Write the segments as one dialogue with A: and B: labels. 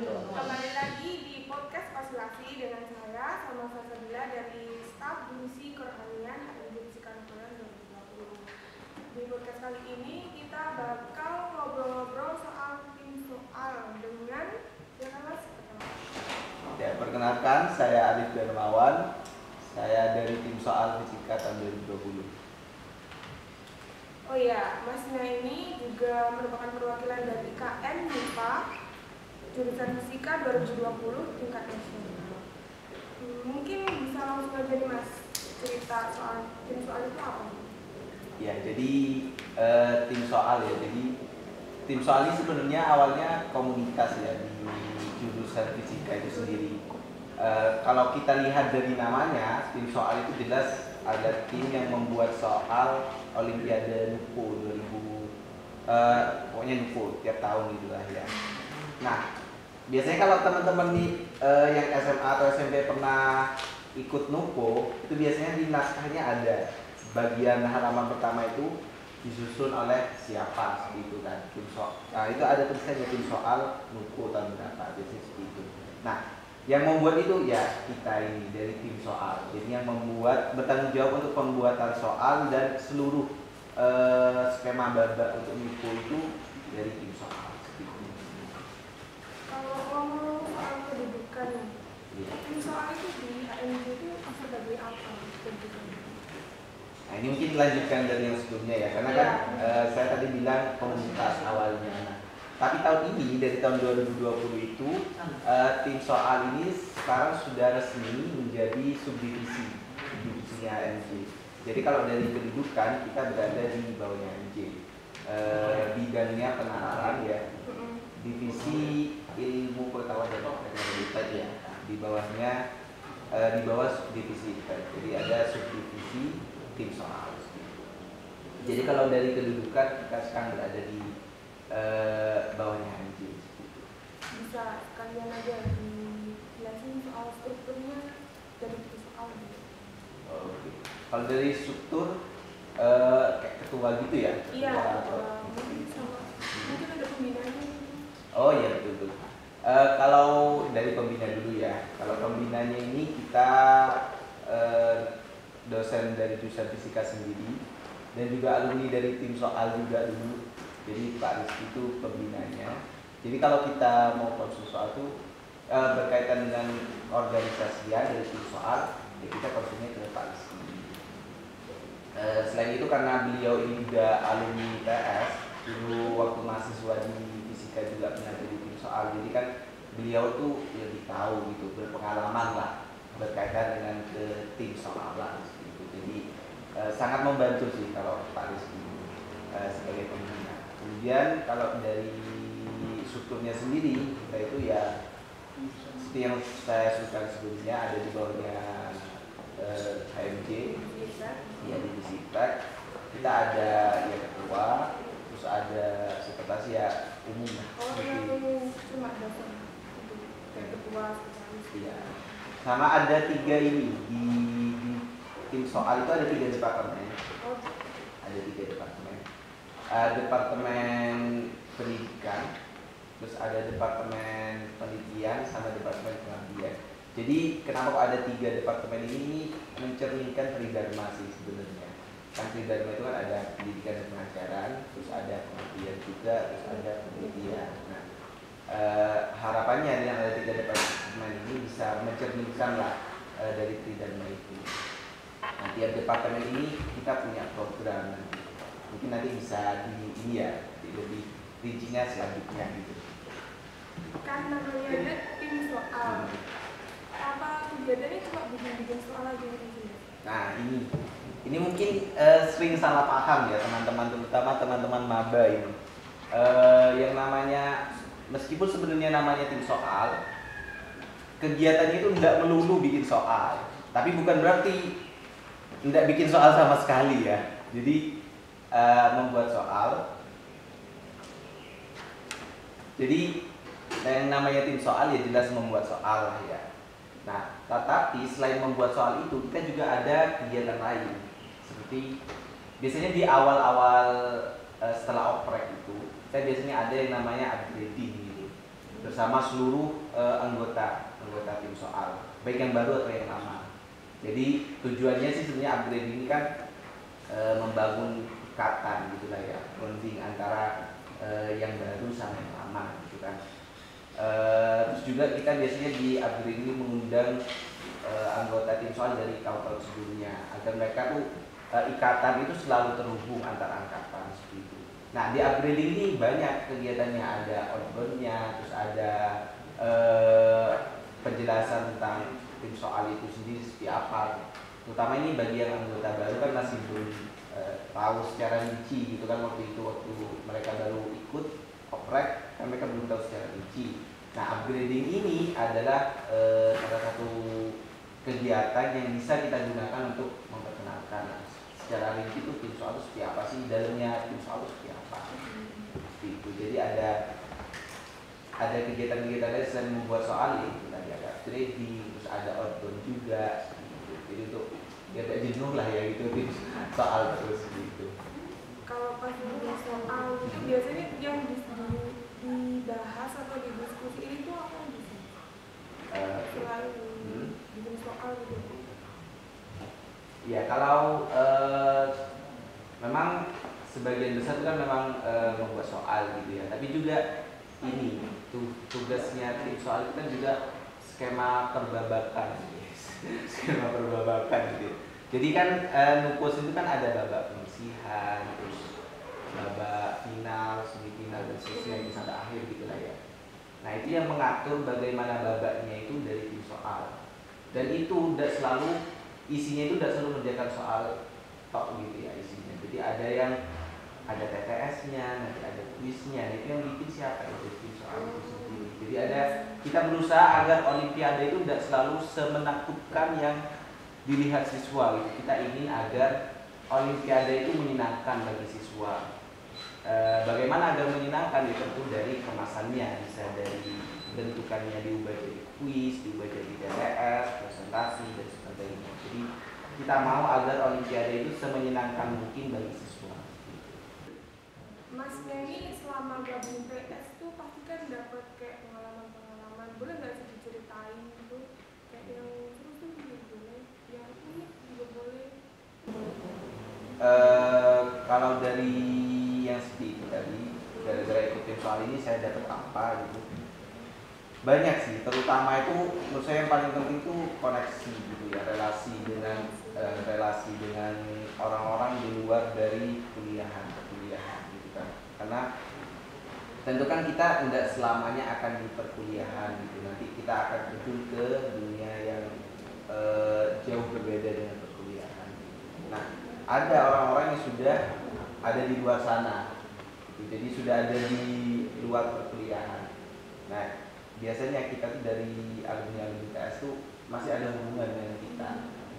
A: Kembali lagi di podcast Konsultasi dengan saya sama Salsabila dari staf divisi kerohanian HMJ Fisika Nasional 2020. Di podcast kali ini kita bakal ngobrol-ngobrol soal tim soal dengan Mas.
B: Ya, perkenalkan saya Alif Darmawan. Saya dari tim soal fisika tahun 2020.
A: Oh iya, Masnya ini juga merupakan perwakilan dari KM MIPA jurusan fisika 2020 tingkat nasional. Mungkin bisa langsung aja nih Mas cerita soal tim soal itu apa?
B: Ya, jadi tim soal ya. Jadi tim soal ini sebenarnya awalnya komunitas ya di jurusan fisika itu sendiri. Kalau kita lihat dari namanya, tim soal itu jelas ada tim yang membuat soal Olimpiade NUPO 2000, pokoknya NUPO tiap tahun gitulah ya. Nah, biasanya kalau teman-teman nih yang SMA atau SMP pernah ikut NUPO, itu biasanya di naskahnya ada bagian halaman pertama itu disusun oleh siapa gitu kan, tim soal. Nah, itu ada tulisannya tim soal NUPO tahun berapa, biasanya seperti itu. Nah, yang membuat itu ya kita ini dari tim soal. Jadi yang membuat bertanggung jawab untuk pembuatan soal dan seluruh skema babak untuk NUPO itu dari tim soal.
A: Kalau ngomong soal kedudukan, tim soal itu di HMJ itu sebagai apa?
B: Nah, ini mungkin dilanjutkan dari yang sebelumnya ya, karena kan saya tadi bilang komunitas awalnya. Nah, tapi tahun ini dari tahun 2020 itu tim soal ini sekarang sudah resmi menjadi subdivisi divisinya HMJ. Jadi kalau dari kedudukan kita berada di bawahnya HMJ. Bidangnya penanaman ya, divisi ilmu pengetahuan dan teknologi ya, di bawahnya di bawah subdivisi kita. Jadi ada subdivisi tim soal. Jadi kalau dari kedudukan kita sekarang berada di bawahnya HMJ.
A: Bisa kalian aja dijelasin soal strukturnya dari tim soal.
B: Oke. Kalau dari struktur kayak ketua gitu ya?
A: Iya. Mungkin ada pembinanya.
B: Oh iya betul. Kalau dari pembina dulu ya. Kalau pembinanya ini kita dosen dari jurusan fisika sendiri dan juga alumni dari tim soal juga dulu. Jadi Pak Rizky itu pembinanya. Jadi kalau kita mau konsul soal itu berkaitan dengan organisasi ya dari tim soal, ya kita konsulnya ke Pak Rizky. Selain itu karena beliau ini juga alumni PS, dulu waktu mahasiswa di fisika juga pernah jadi tim soal. Jadi kan beliau tuh lebih tahu gitu, berpengalaman lah berkaitan dengan ke tim soal lah gitu. Jadi sangat membantu sih kalau Pak Rizky sebagai pembina. Kemudian kalau dari strukturnya sendiri kita itu ya seperti yang saya sebutkan sebelumnya, ada di bawahnya HMJ ya, divisi IPTEK. Kita ada ya ketua, terus ada sekretaris ya umum.
A: Cuma dosen ketua
B: ya. Sama ada 3 ini di tim soal itu ada 3 departemen. Ada 3 departemen. Departemen pendidikan, terus ada departemen penelitian sama departemen pengabdian. Jadi kenapa kok ada 3 departemen ini mencerminkan tridharma sih sebenarnya. Kan tridharma itu kan ada pendidikan dan pengajaran, terus ada pengabdian juga, terus ada penelitian. Nah, harapannya dengan ada 3 departemen ini bisa mencerminkan lah dari tridharma itu. Nah, tiap departemen ini kita punya program nanti. Mungkin nanti bisa di ini ya, lebih rincinya selanjutnya gitu.
A: Kan namanya ada tim soal. Apa kegiatannya cuma bikin soal aja gitu?
B: Nah ini mungkin sering salah paham ya teman-teman, terutama teman-teman maba ini. Yang namanya, meskipun sebenarnya namanya tim soal, kegiatannya itu tidak melulu bikin soal, tapi bukan berarti tidak bikin soal sama sekali ya. Jadi membuat soal. Jadi yang namanya tim soal ya jelas membuat soal lah ya. Nah, tetapi selain membuat soal itu, kita juga ada kegiatan lain. Seperti biasanya di awal-awal setelah oprek itu, saya biasanya ada yang namanya upgrading gitu. bersama seluruh anggota tim soal, baik yang baru atau yang lama. Jadi tujuannya sih sebenarnya upgrade ini kan membangun ikatan gitulah ya, bonding antara yang baru sama yang lama gitu kan. Terus juga kita biasanya di upgrade ini mengundang anggota tim soal dari tahun-tahun sebelumnya agar mereka tuh ikatan itu selalu terhubung antar angkatan seperti itu. Nah di upgrade ini banyak kegiatannya, ada outboundnya, terus ada penjelasan tentang tim soal itu sendiri seperti apa. Terutama ini bagi yang anggota baru kan masih belum tahu secara rinci gitu kan, waktu mereka baru ikut oprek kan mereka belum tahu secara rinci. Nah upgrading ini adalah salah satu kegiatan yang bisa kita gunakan untuk memperkenalkan secara rinci itu tim soal itu seperti apa sih, dalamnya tim soal itu seperti apa gitu. Jadi ada kegiatan-kegiatan lain selain membuat soal itu tadi ada trading, terus ada outbound juga gitu. Jadi untuk biar gak jenuh lah ya gitu tim soal terus gitu.
A: Kalau pas nulis soal itu biasanya yang dibahas atau didiskusi ini tuh apa gitu? Selain bikin soal gitu.
B: Ya kalau memang sebagian besar itu kan memang membuat soal gitu ya, tapi juga ini tugasnya tim soal itu kan juga skema perbabakan skema perbabakan gitu. Jadi kan nupus itu kan ada babak penyisihan, terus babak final, semifinal dan seterusnya sampai akhir gitu lah ya. Nah itu yang mengatur bagaimana babaknya itu dari tim soal, dan itu udah selalu isinya itu udah selalu mengerjakan soal tok gitu ya isinya. Jadi ada yang ada TTS-nya, nanti ada kuisnya, itu yang bikin siapa itu tim soal itu sendiri. Jadi kita berusaha agar olimpiade itu tidak selalu semenakutkan yang dilihat siswa gitu. Kita ingin agar olimpiade itu menyenangkan bagi siswa. Bagaimana agar menyenangkan? Ya tentu dari kemasannya, bisa dari bentukannya diubah jadi kuis, diubah jadi TTS, presentasi dan sebagainya. Jadi kita mau agar olimpiade itu semenyenangkan mungkin bagi siswa.
A: Masnya ini selama gabung PS tuh pasti kan dapat kayak pengalaman-pengalaman. Boleh nggak sih diceritain gitu? Kayak yang terus tuh juga boleh, yang unik juga boleh.
B: Kalau dari yang seperti itu tadi, gara-gara ikutin soal ini saya dapat apa gitu. Banyak sih, terutama itu menurut saya yang paling penting itu koneksi gitu ya, relasi dengan orang-orang di luar dari kuliahan gitu kan. Karena tentu kan kita tidak selamanya akan di perkuliahan gitu, nanti kita akan terjun ke dunia yang jauh berbeda dengan perkuliahan. Nah, ada orang-orang yang sudah ada di luar sana gitu. Jadi sudah ada di luar perkuliahan. Nah, biasanya kita tuh dari alumni PS tuh masih ada hubungan dengan kita.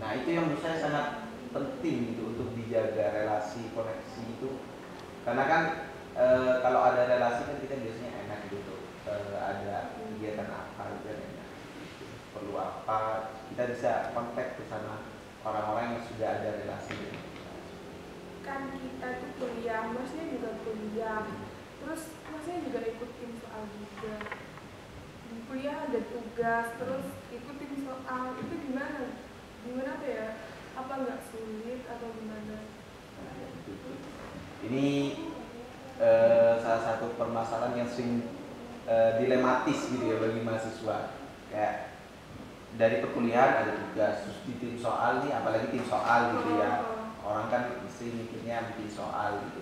B: Nah, itu yang menurut saya sangat penting gitu untuk dijaga relasi koneksi itu. Karena kan kalau ada relasi kan kita biasanya enak gitu. Ada kegiatan apa gitu enak. Perlu apa, kita bisa kontak ke sana orang-orang yang sudah ada relasi dengan kita.
A: Kan kita tuh kuliah, masnya juga kuliah. Terus masnya juga ikutin soal juga. Di kuliah ada tugas, terus ikutin soal. Itu gimana? Gimana apa ya? Apa nggak sulit atau gimana?
B: Ini salah satu permasalahan yang sering dilematis gitu ya bagi mahasiswa. Kayak dari perkuliahan ada tugas, terus di tim soal nih, apalagi tim soal gitu ya. Orang kan mesti mikirnya bikin soal gitu.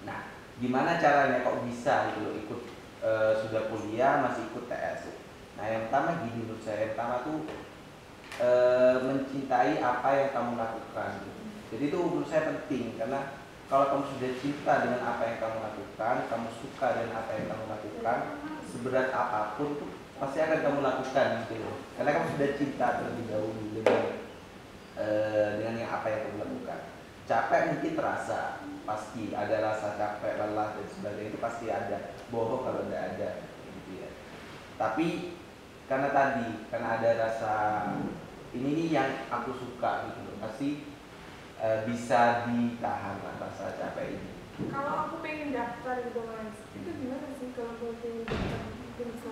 B: Nah, gimana caranya kok bisa gitu loh ikut sudah kuliah masih ikut TS? Nah, yang pertama gini menurut saya, yang pertama tuh mencintai apa yang kamu lakukan. Jadi itu menurut saya penting, karena kalau kamu sudah cinta dengan apa yang kamu lakukan, kamu suka dengan apa yang kamu lakukan, seberat apapun tuh pasti akan kamu lakukan gitu loh. Karena kamu sudah cinta terlebih dahulu dengan yang apa yang kamu lakukan. Capek mungkin terasa, pasti ada rasa capek, lelah dan sebagainya, itu pasti ada. Bohong kalau tidak ada gitu ya. Tapi karena ada rasa ini nih yang aku suka gitu loh, pasti bisa ditahan lah rasa capek ini.
A: Kalau aku pengen daftar gitu mas, itu gimana sih kalau mau pengen daftar?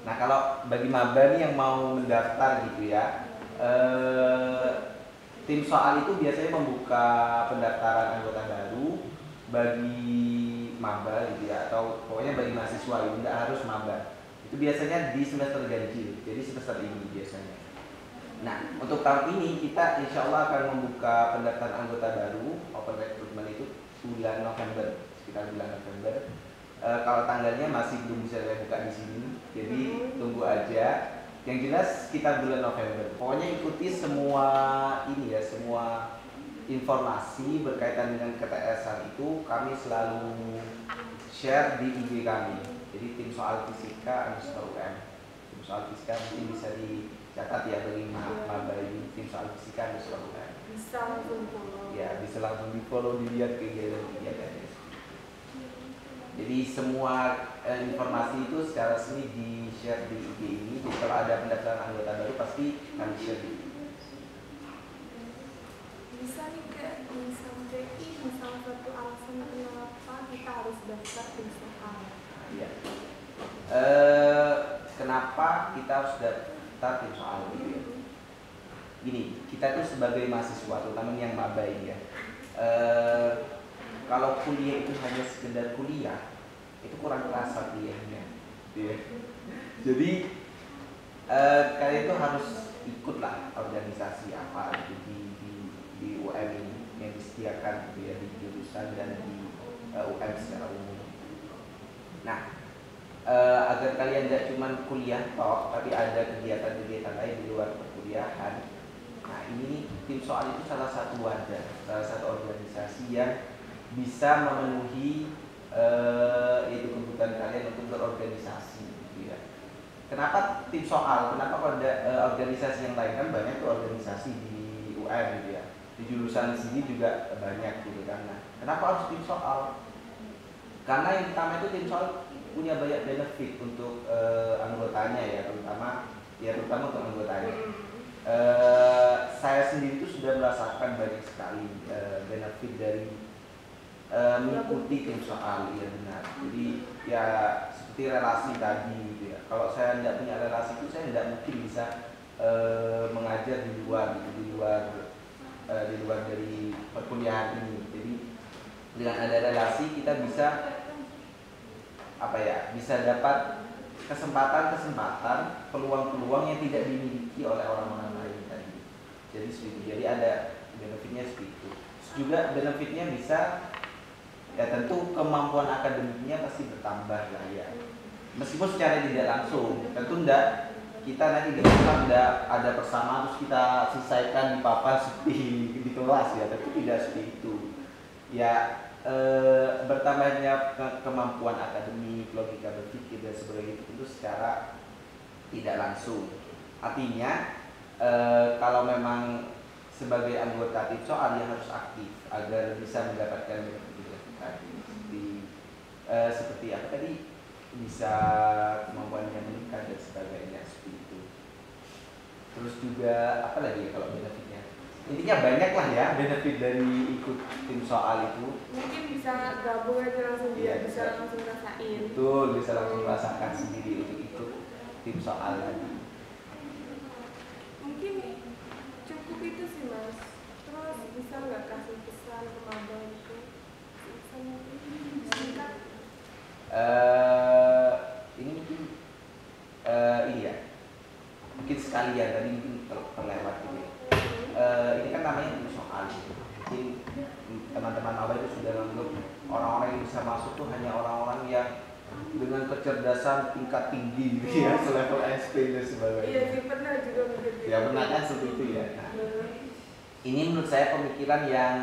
B: Nah kalau bagi maba nih yang mau mendaftar gitu ya, tim soal itu biasanya membuka pendaftaran anggota baru bagi maba gitu ya, atau pokoknya bagi mahasiswa itu tidak harus maba. Itu biasanya di semester ganjil, jadi semester ini biasanya. Nah untuk tahun ini kita insya Allah akan membuka pendaftaran anggota baru, open recruitment itu bulan November, sekitar bulan November. Kalau tanggalnya masih belum bisa saya buka di sini, jadi tunggu aja. Yang jelas kita bulan November. Pokoknya ikuti semua ini ya, semua informasi berkaitan dengan KTS-an itu kami selalu share di IG kami. Jadi tim soal fisika _UM. Tim soal fisika mungkin bisa dicatat ya bagi maba ini, tim soal fisika _UM.
A: Bisa langsung follow.
B: Ya, bisa langsung di follow, dilihat kegiatan-kegiatannya. Jadi semua informasi itu secara resmi di share di IG ini. Jadi kalau ada pendaftaran anggota baru pasti kami share di IG.
A: Bisa nih kayak sampai ini salah satu alasan kenapa kita harus daftar tim soal.
B: Iya. Kenapa kita harus daftar tim soal gitu ya? Gini, kita tuh sebagai mahasiswa, terutama yang maba ini ya. Kalau kuliah itu hanya sekedar kuliah, itu kurang terasa kuliahnya, ya. Jadi kalian itu harus ikutlah organisasi apa gitu di UM ini yang disediakan gitu ya, di jurusan dan di UM secara umum. Nah, agar kalian tidak cuma kuliah toh, tapi ada kegiatan-kegiatan lain di luar perkuliahan. Nah, ini tim soal itu salah satu wadah, salah satu organisasi yang bisa memenuhi itu kebutuhan kalian untuk berorganisasi gitu ya. Kenapa tim soal? Kenapa kalau ada organisasi yang lain? Kan banyak tuh organisasi di UM gitu ya. Di jurusan sini juga banyak gitu kan. Nah, kenapa harus tim soal? Karena yang pertama itu tim soal punya banyak benefit untuk anggotanya ya, terutama untuk anggotanya. Saya sendiri itu sudah merasakan banyak sekali benefit dari mengikuti tim soal, ya benar. Jadi ya seperti relasi tadi gitu ya. Kalau saya tidak punya relasi itu saya tidak mungkin bisa mengajar di luar gitu, di luar dari perkuliahan ini. Jadi dengan ada relasi kita bisa bisa dapat kesempatan, peluang-peluang yang tidak dimiliki oleh orang-orang lain tadi. Jadi ada benefitnya seperti itu. Juga benefitnya bisa ya, tentu kemampuan akademiknya pasti bertambah lah ya. Meskipun secara tidak langsung, tentu kita nanti tidak ada bersama terus kita selesaikan di papan seperti di kelas ya, tapi tidak seperti itu. Ya bertambahnya kemampuan akademik, logika berpikir dan sebagainya itu secara tidak langsung. Artinya kalau memang sebagai anggota tim soal dia harus aktif agar bisa mendapatkan seperti apa tadi, bisa kemampuannya meningkat dan sebagainya seperti itu. Terus juga apa lagi ya kalau benefitnya? Intinya banyak lah ya benefit dari ikut tim soal itu.
A: Mungkin bisa gabung aja langsung dia bisa langsung rasain.
B: Betul, bisa langsung merasakan sendiri untuk ikut tim soal tadi.
A: Mungkin cukup itu sih Mas. Terus bisa nggak kasih pesan ke maba itu? Pesannya singkat.
B: Ini mungkin ini ya, mungkin sekalian tadi mungkin terlewat gitu ya. Ini kan namanya tim soal. Mungkin teman-teman maba itu sudah menganggap orang-orang yang bisa masuk tuh hanya orang-orang yang dengan kecerdasan tingkat tinggi gitu ya, selevel Einstein dan sebagainya.
A: Iya sih, pernah juga begitu.
B: Ya benar kan seperti itu ya. Nah, ini menurut saya pemikiran yang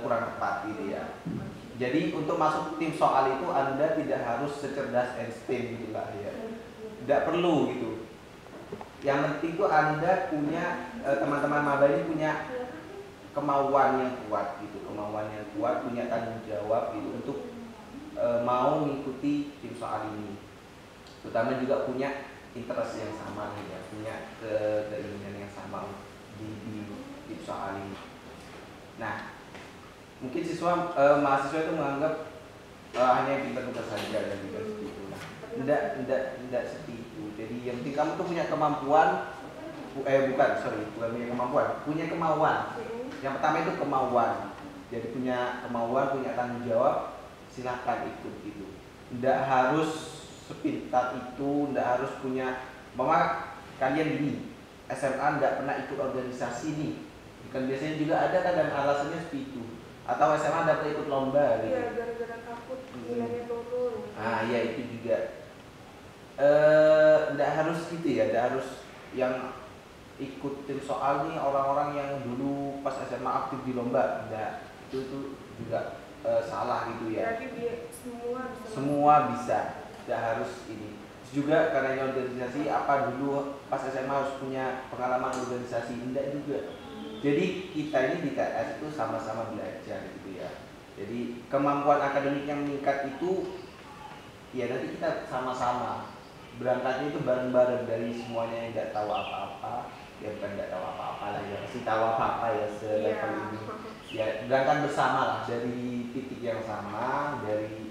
B: kurang tepat gitu ya. Jadi untuk masuk tim soal itu Anda tidak harus secerdas Einstein gitu lah ya. Tidak perlu gitu. Yang penting itu Anda punya, teman-teman maba ini punya kemauan yang kuat gitu, punya tanggung jawab gitu untuk mau mengikuti tim soal ini. Terutama juga punya interest yang sama nih ya, punya keinginan yang sama di tim soal ini. Nah, mungkin mahasiswa itu menganggap hanya yang pintar-pintar saja dan seperti itu. Nah, Enggak seperti itu. Jadi yang penting kamu tuh punya kemampuan, bukan punya kemampuan, punya kemauan. Yang pertama itu kemauan. Jadi punya kemauan, punya tanggung jawab, silahkan ikut itu. Enggak harus sepintar itu, enggak harus punya. Mama kalian gini, SMA enggak pernah ikut organisasi nih. Kan biasanya juga ada kadang alasannya seperti itu. Atau SMA enggak pernah ikut lomba gitu.
A: Iya, gara-gara takut nilainya turun.
B: Ah iya itu juga. Enggak harus gitu ya, enggak harus yang ikut tim soal nih orang-orang yang dulu pas SMA aktif di lomba. Enggak, itu juga salah gitu ya.
A: Berarti dia
B: Semua bisa, enggak harus ini. Juga karena ini organisasi, apa dulu pas SMA harus punya pengalaman organisasi, enggak juga. Jadi kita ini di TS itu sama-sama belajar gitu ya. Jadi kemampuan akademik yang meningkat itu ya nanti kita sama-sama berangkatnya itu bareng-bareng dari semuanya yang nggak tahu apa-apa, ya bukan nggak tahu apa-apa lah ya, masih tahu apa-apa ya selevel ini. Ya berangkat bersama lah dari titik yang sama, dari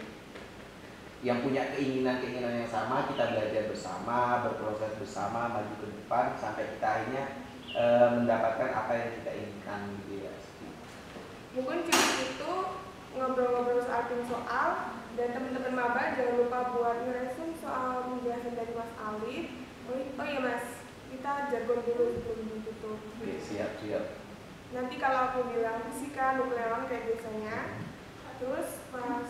B: yang punya keinginan yang sama, kita belajar bersama, berproses bersama, maju ke depan sampai kita akhirnya mendapatkan apa yang kita inginkan gitu ya.
A: Mungkin cukup itu ngobrol-ngobrol soal tim soal, dan teman-teman maba jangan lupa buat ngeresum soal penjelasan dari Mas Alif. Oh iya Mas, kita jargon dulu sebelum ditutup.
B: Oke, siap.
A: Nanti kalau aku bilang fisika nukleon kayak biasanya, terus pas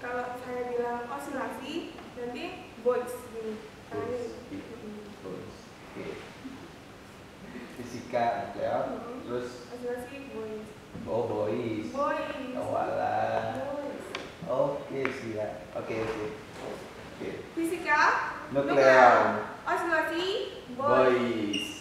A: kalau saya bilang osilasi, nanti boys gini.
B: Oke. Fisika nukleon, terus
A: osilasi boys.
B: Oh boys. Oh alah. Oke siap. Oke.
A: Fisika
B: nukleon,
A: osilasi
B: boys.